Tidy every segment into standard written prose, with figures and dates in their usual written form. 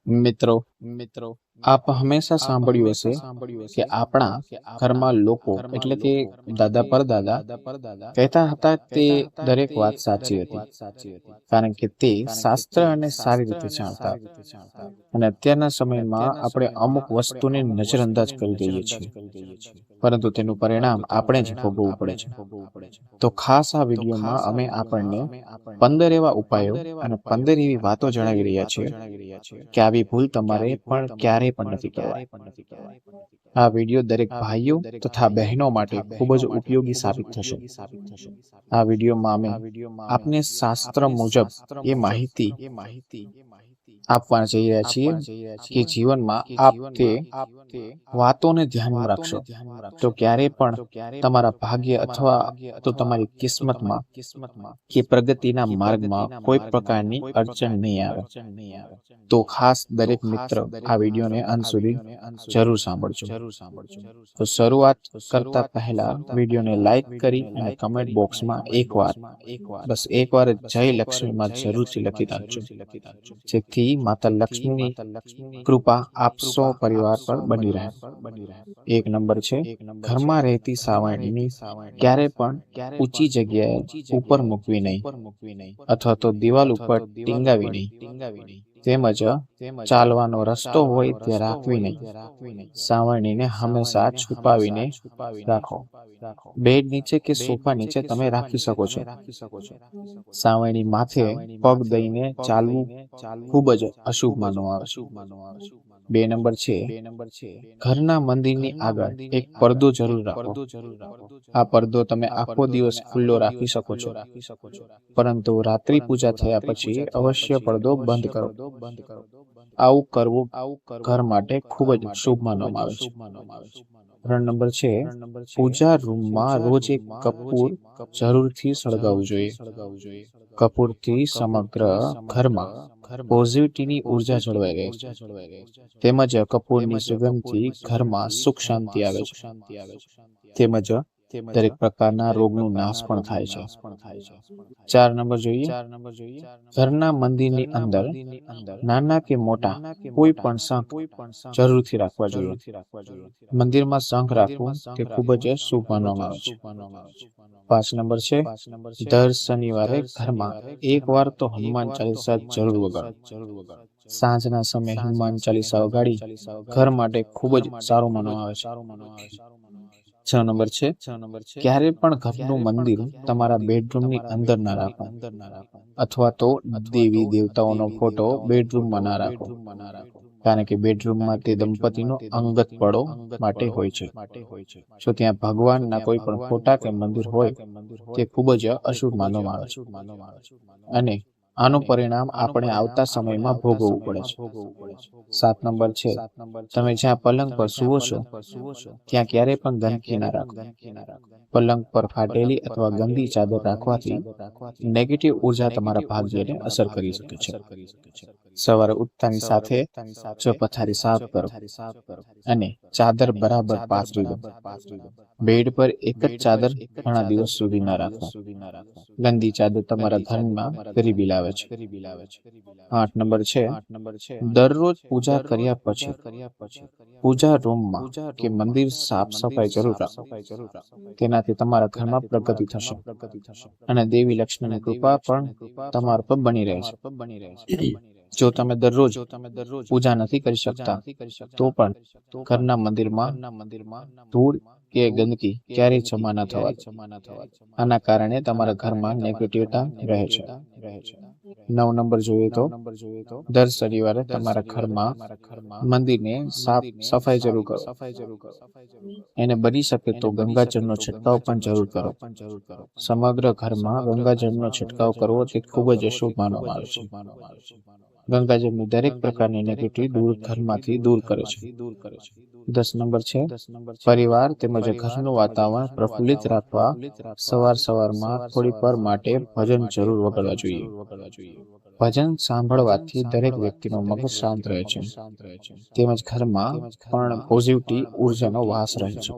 મિત્રો આપ હંમેશા સાંભળ્યું હશે કે આપણા ઘરમાં લોકો એટલે કે દાદા પરદાદા કહેતા હતા તે દરેક વાત સાચી હતી, કારણ કે તે શાસ્ત્ર અને સારી રીતે જાણતા હતા. અને અત્યારના સમયમાં આપણે અમુક વસ્તુને નજરઅંદાજ કરી દઈએ છીએ, પરંતુ તેનું પરિણામ આપણે જ ભોગવવું પડે છે. તો ખાસ આ વિડીયોમાં અમે આપણને 15 એવા ઉપાયો અને 15 એવી વાતો જણાવી રહ્યા છીએ કે આવી ભૂલ તમારે પણ ક્યારેય પણ નથી કરવાની. આ વિડીયો દરેક ભાઈઓ તથા બહેનો માટે ખૂબ જ ઉપયોગી સાબિત થશે. આ વિડીયોમાં અમે આપને શાસ્ત્ર મુજબ એ માહિતી આપવા જઈ રહ્યા છીએ કે જીવનમાં આપ તે વાતોને ધ્યાનમાં રાખશો તો ક્યારે પણ તમારા ભાગ્ય અથવા તો તમારી કિસ્મતમાં કે પ્રગતિના માર્ગમાં કોઈ પ્રકારની અડચણ નહીં આવે. તો ખાસ દરેક મિત્ર આ વિડીયોને અંત સુધી જરૂર સાંભળજો. તો શરૂઆત કરતા પહેલા વિડીયોને લાઈક કરી અને કમેન્ટ બોક્સમાં બસ એકવાર જય લક્ષ્મીમાં જરૂરથી લખી નાખજો, જેથી માતા લક્ષ્મીની કૃપા આપ સૌ પરિવાર પર બની રહે. 1 નંબર છે, ઘરમાં રહેતી સાવરણીની ક્યારે પણ ઊંચી જગ્યાએ ઉપર મૂકવી નહીં, અથવા તો દિવાલ ઉપર ટીંગાવી નહીં. તેમજ ચાલવાનો રસ્તો હોય તે રાખવી નહીં. સાવરણીને હંમેશા છુપાવીને રાખો. બેડ નીચે કે સોફા નીચે તમે રાખી શકો છો. સાવરણી માથે પગ દઈને ચાલવું ખૂબ જ અશુભ માનવામાં આવે છે. 2 નંબર છે, ઘરના મંદિરની આગળ એક પડદો જરૂર રાખો. આ પડદો તમે આખો દિવસ ખુલ્લો રાખી શકો છો, પરંતુ રાત્રિ પૂજા થયા પછી અવશ્ય પડદો બંધ કરો. આવું કરવું ઘર માટે ખૂબ જ શુભ માનવામાં આવે છે. 3 નંબર છે, પૂજા રૂમમાં રોજ એક કપૂર જરૂરથી સળગાવવું જોઈએ. કપૂરથી સમગ્ર ઘરમાં પોઝિટિવની ઉર્જા જળવાઈ રહે છે. તેમજ કપૂરની સુગંધથી ઘરમાં સુખ શાંતિ આવે છે. તેમજ દરેક પ્રકારના રોગનું નાશ પણ થાય છે. 4 નંબર જોઈએ, ઘરના મંદિરની અંદર નાના કે મોટા કોઈ પણ શંખ જરૂરથી રાખવા જોઈએ. મંદિરમાં શંખ રાખવું તે ખૂબ જ શુભ માનવામાં આવે છે. 5 નંબર છે, દર શનિવારે ઘરમાં એકવાર તો હનુમાન ચાલીસા જરૂર વગાડો. સાંજના સમયે હનુમાન ચાલીસા વગાડી ઘર માટે ખૂબ જ સારું માનવામાં આવે છે. 6 નંબર છે, ક્યારે પણ ઘરનું મંદિર તમારા બેડરૂમની અંદર ના રાખો, અથવા તો દેવી દેવતાઓનો ફોટો બેડરૂમમાં ના રાખો, કારણ કે બેડરૂમમાં તે દંપતીનો અંગત પડો માટે હોય છે. જો ત્યાં ભગવાનના કોઈ પણ ફોટા કે મંદિર હોય તે ખૂબ જ અશુભ માનવામાં આવે છે, અને આનું પરિણામ આપણે આવતા સમયમાં ભોગવવું પડે છે. 7 નંબર છે, તમે જ્યાં પલંગ પર સૂવો છો ત્યાં ક્યારેય પણ ગંદકી ના રાખો. પલંગ પર ફાટેલી અથવા ગંદી ચાદર રાખવાથી નેગેટિવ ઉર્જા તમારા ભાગ્યને અસર કરી શકે છે. સવારે ઉઠતાની સાથે જો પથારી સાફ કરો અને ચાદર બરાબર પાથરી દો. બેડ પર એક જ ચાદર ઘણા દિવસ સુધી ના રાખો. ગંદી ચાદર તમારા ઘરમાં ગરીબી લાવે છે. 8 નંબર છે, દરરોજ પૂજા કર્યા પછી પૂજા રૂમમાં કે મંદિર સાફ સફાઈ જરૂર રાખો. તેનાથી તમારા ઘરમાં પ્રગતિ થશે અને દેવી લક્ષ્મીની કૃપા પણ તમારા પર બની રહે છે. જો તમે દરરોજ પૂજા નથી કરી શકતા તો પણ ઘરના મંદિરમાં ધૂળ કે ગંદકી ક્યારેય જમા ન થવા દો. આના કારણે તમારા ઘરમાં નેગેટિવિટી રહે છે. 9 નંબર જોઈએ તો દર શનિવારે તમારા ઘરમાં મંદિરને સાફ સફાઈ જરૂર કરો. એને બની શકે તો ગંગાજળનો છંટકાવ પણ જરૂર કરો. સમગ્ર ઘરમાં ગંગાજળનો છંટકાવ કરવો તે ખૂબ જ શુભ માનવામાં આવે છે. ગંગાજળની દરેક પ્રકારની નેગેટિવ ઘરમાંથી દૂર કરે છે. 10 નંબર છે, પરિવાર તેમજ ઘરનું વાતાવરણ પ્રફુલ્લિત રાખવા સવારમાં થોડી વાર માટે ભજન જરૂર વગાડવા જોઈએ. ભજન સાંભળવાથી દરેક વ્યક્તિનો મગજ શાંત રહે છે, તેમજ ઘરમાં પણ પોઝિટિવ ઉર્જાનો વાસ રહે છે.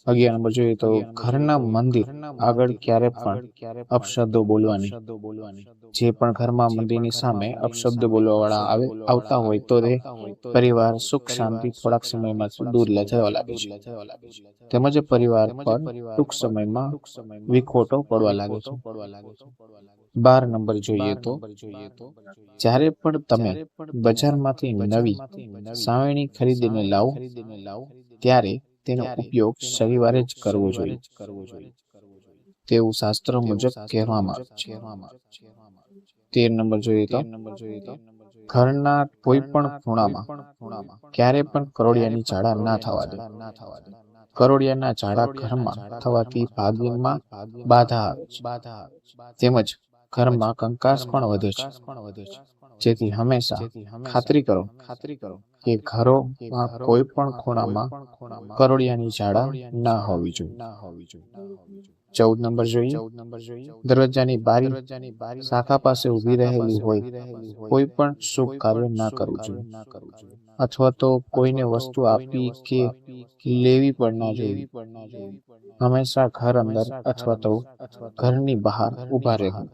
11 નંબર જોઈએ તો ઘરના મંદિર આગળ ક્યારે પણ અપશબ્દો બોલવાની. જે પણ ઘરમાં મંદિરની સામે અપશબ્દો બોલવાવાળા આવતા હોય તો તે પરિવાર સુખ શાંતિ થોડાક સમયમાં દૂર જવા લાગે છે. તેમજ પરિવાર પર ટૂંક સમયમાં વિખોટો પડવા લાગે છે. 12 નંબર જોઈએ તો જ્યારે પણ તમે બજારમાંથી નવી સાવેણી ખરીદીને લાવો ત્યારે તેનો ઉપયોગ શનિવારે જ કરવો જોઈએ તેવું શાસ્ત્ર મુજબ કહેવામાં આવે છે. 13 નંબર જોઈએ તો ઘરના કોઈ પણ ખૂણામાં ક્યારે પણ કરોળિયાની ઝાડા ના થવા દે. કરોળિયાના ઝાડા ઘરમાં થવાથી ભાગ્યમાં બાધા આવે છે. તેમજ ઘરમાં કંકાસ પણ વધે છે. જેથી હંમેશા ખાતરી કરો કે ઘરોમાં કોઈ પણ ખૂણામાં કરોળિયાની ઝાડા ના હોવી જોઈએ. 14 નંબર જોઈએ દરવાજાની બારી શાખા પાસે ઊભી રહેલી હોય કોઈ પણ શુભ કાર્ય ના કરવું જોઈએ અથવા તો કોઈને વસ્તુ આપી કે લેવી પણ ના જોઈએ. હંમેશા ઘર અંદર અથવા તો ઘરની બહાર ઊભા રહેવું.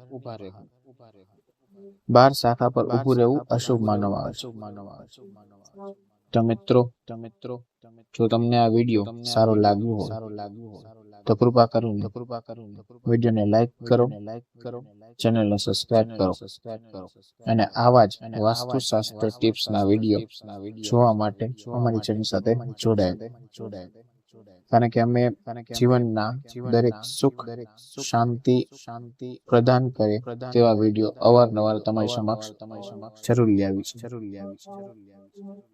12 શાખા પર ઊભું રહેવું અશુભ માનવામાં આવે છે. તો મિત્રો, જો તમને આ વિડીયો સારો લાગ્યો હોય તો કૃપા કરીને વિડીયોને લાઈક કરો, ચેનલને સબસ્ક્રાઇબ કરો અને આવા જ વાસ્તુશાસ્ત્ર ટિપ્સના વિડીયો જોવા માટે અમારી ચેનલ સાથે જોડાયેલા. કારણ કે અમે જીવનના દરેક સુખ શાંતિ પ્રદાન કરે તેવા વિડીયો અવારનવાર તમારી સમક્ષ જરૂર લાવી છે.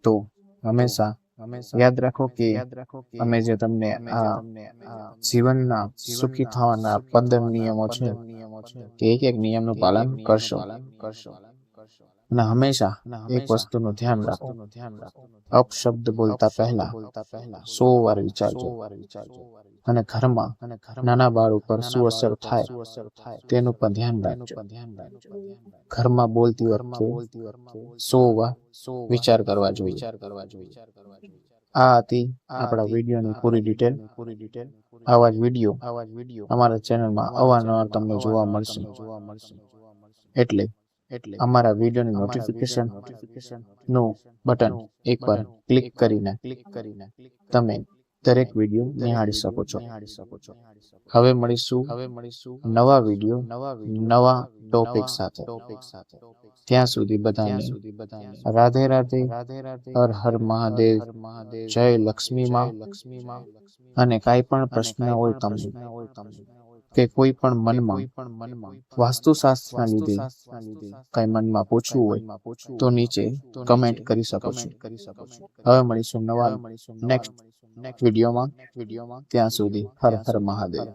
તો હંમેશા યાદ રાખો કે અમે જે તમને આ જીવનના સુખી થવાના 15 નિયમો છે કે એક નિયમનું પાલન કરશો. અને હંમેશા એક વસ્તુનું ધ્યાન રાખો, અપશબ્દ બોલતા પહેલા 100 વાર વિચારજો અને ઘરમાં નાના બાળ ઉપર શું અસર થાય તેનું પણ ધ્યાન રાખજો. ઘરમાં બોલતી વખતે 100 વાર વિચાર કરવા જોઈએ. આ હતી આપણા વિડીયોની પૂરી ડિટેલ. આવા જ વિડીયો અમારા ચેનલમાં અવારનવાર તમને જોવા મળશે. એટલે અમારા વિડીયોની નોટિફિકેશન નું બટન એકવાર ક્લિક કરીને તમે દરેક વિડીયો નિહાળી શકો છો. હવે મળીશું નવા વિડીયો નવા ટોપિક સાથે. ત્યાં સુધી બધાને રાધે રાધે, હર હર મહાદેવ, જય લક્ષ્મી માં. અને કાંઈ પણ પ્રશ્ન હોય તમને કે કોઈ પણ મનમાં વાસ્તુશાસ્ત્રના લીધે કઈ મનમાં પૂછવું હોય તો નીચે કમેન્ટ કરી શકો છો. હવે મળીશું નવા નેક્સ્ટ વિડીયોમાં. ત્યાં સુધી હર હર મહાદેવ.